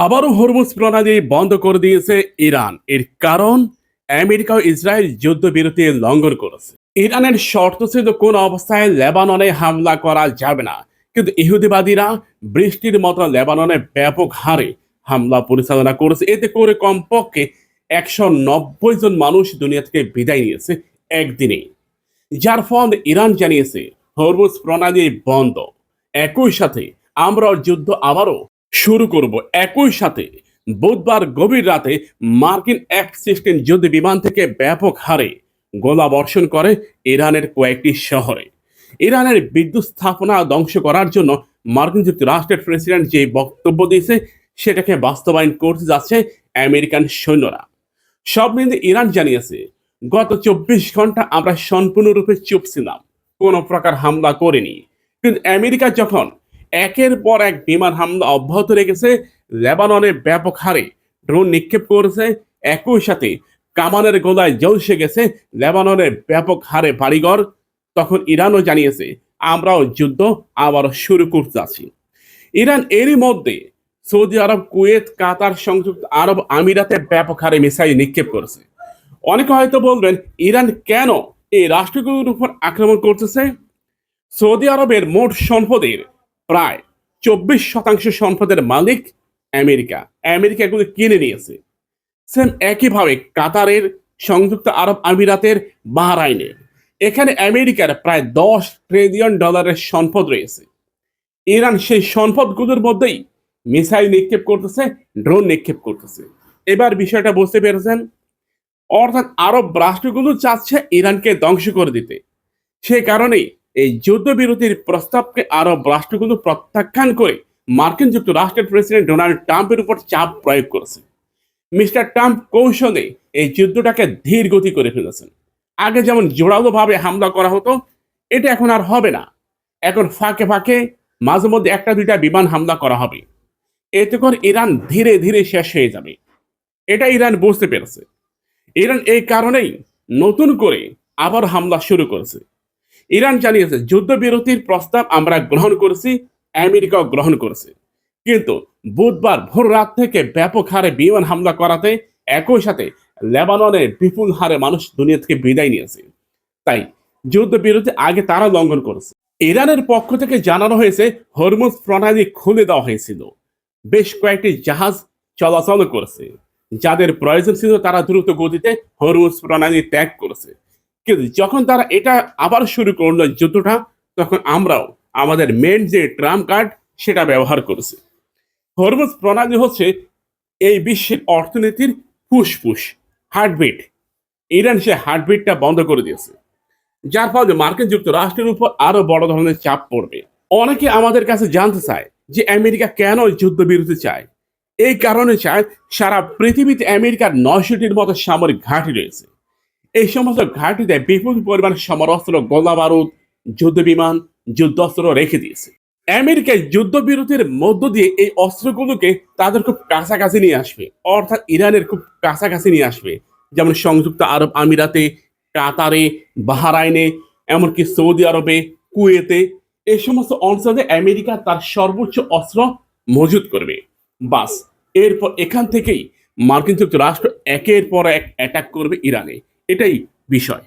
আবারও হরমুজ প্রণালী বন্ধ করে দিয়েছে ইরান। এর কারণ আমেরিকা ও ইসরায়েল যুদ্ধবিরতি লঙ্ঘন করেছে। ইরানের শর্ত ছিল কোন অবস্থায় লেবাননে হামলা করা যাবে না, কিন্তু ইহুদিবাদীরা বৃষ্টির মতো লেবাননে ব্যাপক হারে হামলা পরিচালনা করেছে। এতে করে কমপক্ষে 190 জন মানুষ দুনিয়া থেকে বিদায় নিয়েছে একদিনেই, যার ফলে ইরান জানিয়েছে হরমুজ প্রণালী বন্ধ। একই সাথে আমরা যুদ্ধ আবারও শুরু করব। একই সাথে বুধবার গভীর রাতে মার্কিন এফ 16 যুদ্ধ বিমান থেকে ব্যাপক হারে গোলা বর্ষণ করে ইরানের কয়েকটি শহরে। ইরানের বিদ্যুৎ স্থাপনা ধ্বংস করার জন্য মার্কিন যুক্তরাষ্ট্রের প্রেসিডেন্ট যে বক্তব্য দিয়েছে সেটাকে বাস্তবায়ন করতে যাচ্ছে আমেরিকান সৈন্যরা। সব মিলিয়ে ইরান জানিয়েছে গত 24 ঘন্টা আমরা সম্পূর্ণরূপে চুপ ছিলাম, কোনো প্রকার হামলা করিনি। কিন্তু আমেরিকা যখন একের পর এক বিমান হামলা অব্যাহত রেখেছে, লেবাননে ব্যাপক হারে ড্রোন নিক্ষেপ করেছে, একই সাথে কামানের গোলায় ঝলসে গেছে লেবাননের ব্যাপক হারে বাড়িঘর, তখন ইরানও জানিয়েছে আমরাও যুদ্ধ আবার শুরু করতে যাচ্ছি। ইরান এরই মধ্যে সৌদি আরব, কুয়েত, কাতার, সংযুক্ত আরব আমিরাতে ব্যাপক হারে মিসাইল নিক্ষেপ করেছে। অনেকে হয়তো বলবেন ইরান কেন এই রাষ্ট্রগুলোর উপর আক্রমণ করতেছে? সৌদি আরবের মোট সম্পদের প্রায় 24% সম্পদের মালিক আমেরিকা। আমেরিকা এগুলো কিনে নিয়েছে। সেম একইভাবে কাতারের, সংযুক্ত আরব আমিরাতের, বাহরাইনের, এখানে আমেরিকার প্রায় $10 ট্রিলিয়ন সম্পদ রয়েছে। ইরান সেই সম্পদগুলোর মধ্যেই মিসাইল নিক্ষেপ করতেছে, ড্রোন নিক্ষেপ করতেছে। এবার বিষয়টা বুঝতে পেরেছেন? অর্থাৎ আরব রাষ্ট্রগুলো চাচ্ছে ইরানকে ধ্বংস করে দিতে। সে কারণেই এই যুদ্ধবিরতির প্রস্তাবকে আরব রাষ্ট্রগুলো প্রত্যাখ্যান করে মার্কিন যুক্তরাষ্ট্রের প্রেসিডেন্ট ডোনাল্ড ট্রাম্পের উপর চাপ প্রয়োগ করেছে। মিস্টার ট্রাম্প কৌশলে এই যুদ্ধটাকে ধীর গতি করে ফেলেছেন। আগে যেমন জোরালোভাবে হামলা করা হতো, এটা এখন আর হবে না। এখন ফাঁকে ফাঁকে মাঝে মধ্যে একটা দুইটা বিমান হামলা করা হবে। এতে করে ইরান ধীরে ধীরে শেষ হয়ে যাবে। এটা ইরান বুঝতে পেরেছে। ইরান এই কারণেই নতুন করে আবার হামলা শুরু করেছে। ইরান জানিয়েছে যুদ্ধবিরতির প্রস্তাব আমরা গ্রহণ করেছি, আমেরিকাও গ্রহণ করেছে, কিন্তু বুধবার ভোর রাত থেকে ব্যাপক হারে বিমান হামলা করাতে একই সাথে লেবাননের বিপুল হারে মানুষ দুনিয়া থেকে বিদায় নিয়েছে। তাই যুদ্ধবিরতি আগে তারা লঙ্ঘন করেছে। ইরানের পক্ষ থেকে জানানো হয়েছে হরমুজ প্রণালী খুলে দেওয়া হয়েছিল। বেশ কয়েকটি জাহাজ চলাচল করেছে, যাদের প্রয়োজন ছিল তারা দ্রুত গতিতে হরমুজ প্রণালী ত্যাগ করেছে। কিন্তু যখন তারা এটা আবার শুরু করলো যুদ্ধটা, তখন আমরাও আমাদের মেন যে ট্রাম্প কার্ড সেটা ব্যবহার করেছি। হরমুজ প্রণালী হচ্ছে এই বিশ্বের অর্থনীতির ফুসফুস, হার্টবিট। ইরান সে হার্টবিটটা বন্ধ করে দিয়েছে, যার ফলে মার্কিন যুক্তরাষ্ট্রের উপর আরো বড় ধরনের চাপ পড়বে। অনেকে আমাদের কাছে জানতে চায় যে আমেরিকা কেন যুদ্ধবিরতি চায়। এই কারণে চায়, সারা পৃথিবীতে আমেরিকার 900টির মতো সামরিক ঘাঁটি রয়েছে। এই সমস্ত ঘাঁটিতে বিপুল পরিমাণ সমরাস্ত্র, গোলা বারুদ, যুদ্ধ বিমান, যুদ্ধাস্ত্র রেখে দিয়েছে। আমেরিকায় যুদ্ধবিরতির মধ্য দিয়ে এই অস্ত্রগুলোকে তাদের খুব কাছাকাছি নিয়ে আসবে, অর্থাৎ ইরানের খুব কাছাকাছি নিয়ে আসবে। যেমন সংযুক্ত আরব আমিরাতে, কাতারে, বাহরাইনে, এমনকি সৌদি আরবে, কুয়েতে, এই সমস্ত অঞ্চলে আমেরিকা তার সর্বোচ্চ অস্ত্র মজুত করবে। বাস, এরপর এখান থেকেই মার্কিন যুক্তরাষ্ট্র একের পর এক অ্যাটাক করবে ইরানে। এটাই বিষয়।